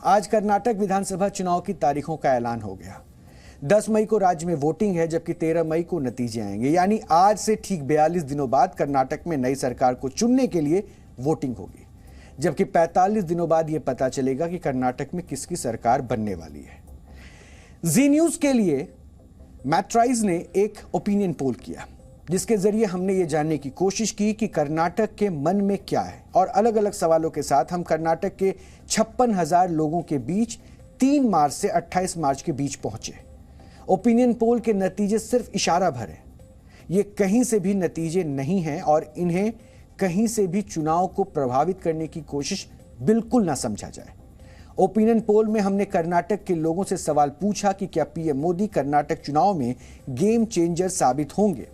आज कर्नाटक विधानसभा चुनाव की तारीखों का ऐलान हो गया। 10 मई को राज्य में वोटिंग है, जबकि 13 मई को नतीजे आएंगे। यानी आज से ठीक 42 दिनों बाद कर्नाटक में नई सरकार को चुनने के लिए वोटिंग होगी, जबकि 45 दिनों बाद यह पता चलेगा कि कर्नाटक में किसकी सरकार बनने वाली है। जी न्यूज के लिए मैट्राइज ने एक ओपिनियन पोल किया, जिसके जरिए हमने ये जानने की कोशिश की कि कर्नाटक के मन में क्या है, और अलग अलग सवालों के साथ हम कर्नाटक के 56,000 लोगों के बीच 3 मार्च से 28 मार्च के बीच पहुंचे। ओपिनियन पोल के नतीजे सिर्फ इशारा भर हैं, ये कहीं से भी नतीजे नहीं हैं और इन्हें कहीं से भी चुनाव को प्रभावित करने की कोशिश बिल्कुल ना समझा जाए। ओपिनियन पोल में हमने कर्नाटक के लोगों से सवाल पूछा कि क्या पीएम मोदी कर्नाटक चुनाव में गेम चेंजर साबित होंगे।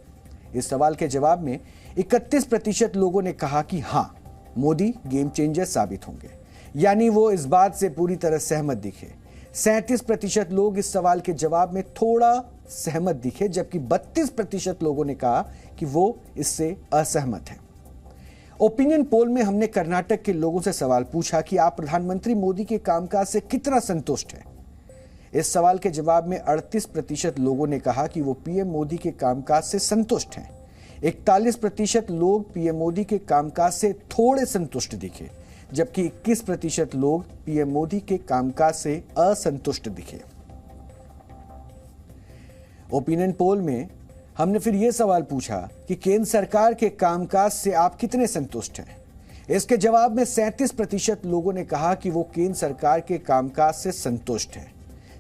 इस सवाल के जवाब में 31% लोगों ने कहा कि हां, मोदी गेम चेंजर साबित होंगे, यानी वो इस बात से पूरी तरह सहमत दिखे। 37% लोग इस सवाल के जवाब में थोड़ा सहमत दिखे, जबकि 32% लोगों ने कहा कि वो इससे असहमत हैं। ओपिनियन पोल में हमने कर्नाटक के लोगों से सवाल पूछा कि आप प्रधानमंत्री मोदी के कामकाज से कितना संतुष्ट हैं। इस सवाल के जवाब में 38% लोगों ने कहा कि वो पीएम मोदी के कामकाज से संतुष्ट हैं। 41% लोग पीएम मोदी के कामकाज से थोड़े संतुष्ट दिखे, जबकि 21% लोग पीएम मोदी के कामकाज से असंतुष्ट दिखे। ओपिनियन पोल में हमने फिर यह सवाल पूछा कि केंद्र सरकार के कामकाज से आप कितने संतुष्ट हैं। इसके जवाब में 37% लोगों ने कहा कि वो केंद्र सरकार के कामकाज से संतुष्ट हैं।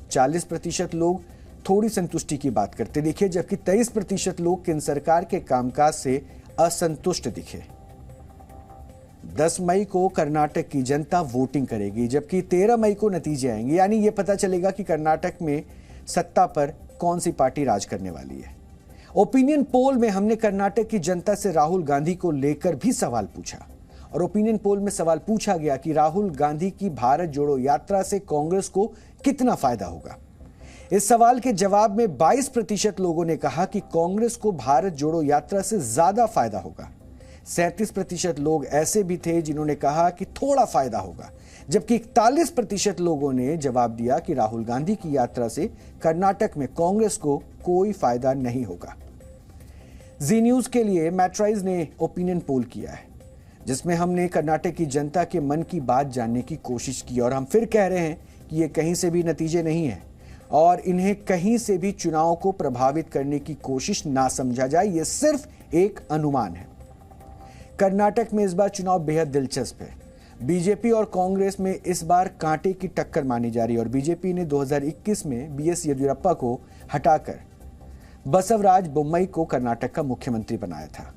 40% लोग थोड़ी संतुष्टि की बात करते दिखे, जबकि 23% लोग केंद्र सरकार के कामकाज से असंतुष्ट दिखे। 10 मई को कर्नाटक की जनता वोटिंग करेगी, जबकि 13 मई को नतीजे आएंगे। यानी यह पता चलेगा कि कर्नाटक में सत्ता पर कौन सी पार्टी राज करने वाली है। ओपिनियन पोल में हमने कर्नाटक की जनता से राहुल गांधी को लेकर भी सवाल पूछा, और ओपिनियन पोल में सवाल पूछा गया कि राहुल गांधी की भारत जोड़ो यात्रा से कांग्रेस को कितना फायदा होगा। इस सवाल के जवाब में 22% लोगों ने कहा कि कांग्रेस को भारत जोड़ो यात्रा से ज्यादा फायदा होगा। 37% लोग ऐसे भी थे जिन्होंने कहा कि थोड़ा फायदा होगा, जबकि 41% लोगों ने जवाब दिया कि राहुल गांधी की यात्रा से कर्नाटक में कांग्रेस को कोई फायदा नहीं होगा। जी न्यूज के लिए मैट्राइज ने ओपिनियन पोल किया है, जिसमें हमने कर्नाटक की जनता के मन की बात जानने की कोशिश की, और हम फिर कह रहे हैं कि ये कहीं से भी नतीजे नहीं हैं और इन्हें कहीं से भी चुनाव को प्रभावित करने की कोशिश ना समझा जाए। ये सिर्फ एक अनुमान है। कर्नाटक में इस बार चुनाव बेहद दिलचस्प है। बीजेपी और कांग्रेस में इस बार कांटे की टक्कर मानी जा रही है, और बीजेपी ने 2021 में बीएस येदियुरप्पा को हटाकर बसवराज बोम्मई को कर्नाटक का मुख्यमंत्री बनाया था।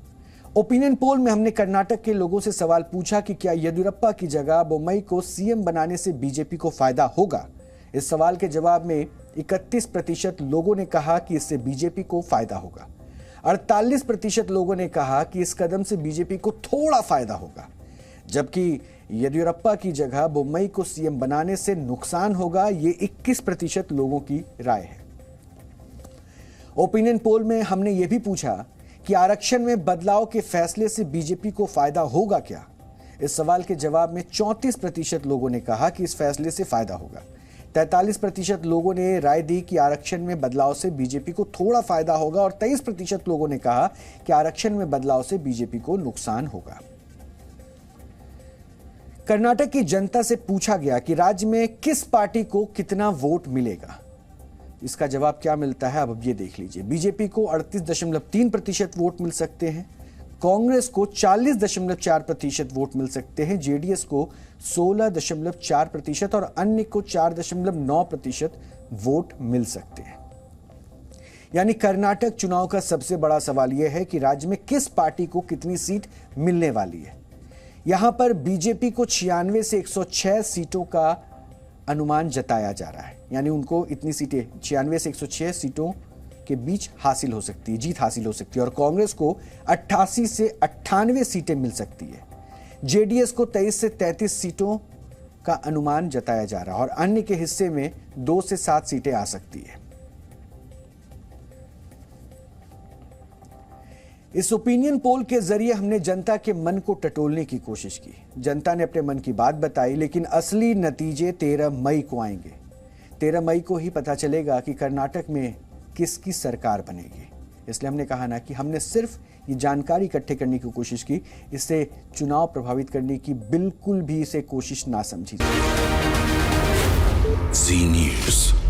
ओपिनियन पोल में हमने कर्नाटक के लोगों से सवाल पूछा कि क्या येदियुरप्पा की जगह बोम्मई को सीएम बनाने से बीजेपी को फायदा होगा। इस सवाल के जवाब में 31% लोगों ने कहा कि इससे बीजेपी को फायदा होगा। 48% लोगों ने कहा कि इस कदम से बीजेपी को थोड़ा फायदा होगा, जबकि येदियुरप्पा की जगह बोम्मई को सीएम बनाने से नुकसान होगा। ये 21% लोगों की राय है। ओपिनियन पोल में हमने यह भी पूछा कि आरक्षण में बदलाव के फैसले से बीजेपी को फायदा होगा क्या। इस सवाल के जवाब में 34% लोगों ने कहा कि इस फैसले से फायदा होगा। 43% लोगों ने राय दी कि आरक्षण में बदलाव से बीजेपी को थोड़ा फायदा होगा, और 23% लोगों ने कहा कि आरक्षण में बदलाव से बीजेपी को नुकसान होगा। कर्नाटक की जनता से पूछा गया कि राज्य में किस पार्टी को कितना वोट मिलेगा। इसका जवाब क्या मिलता है, अब ये देख लीजिए। बीजेपी को 38.3% वोट मिल सकते हैं, कांग्रेस को 40.4% वोट मिल सकते हैं, जेडीएस को 16.4% और अन्य को 4.9% वोट मिल सकते हैं। यानी कर्नाटक चुनाव का सबसे बड़ा सवाल यह है कि राज्य में किस पार्टी को कितनी सीट मिलने वाली है। यहां पर बीजेपी को 96 से 106 सीटों का अनुमान जताया जा रहा है, यानी उनको इतनी सीटें 96 से 106 सीटों के बीच हासिल हो सकती है, जीत हासिल हो सकती है, और कांग्रेस को 88 से 98 सीटें मिल सकती है। जेडीएस को 23 से 33 सीटों का अनुमान जताया जा रहा है, और अन्य के हिस्से में 2 से 7 सीटें आ सकती है। इस ओपिनियन पोल के जरिए हमने जनता के मन को टटोलने की कोशिश की। जनता ने अपने मन की बात बताई, लेकिन असली नतीजे 13 मई को आएंगे। 13 मई को ही पता चलेगा कि कर्नाटक में किसकी सरकार बनेगी। इसलिए हमने कहा ना कि हमने सिर्फ ये जानकारी इकट्ठे करने की कोशिश की, इससे चुनाव प्रभावित करने की बिल्कुल भी इसे कोशिश ना समझी। जी न्यूज़।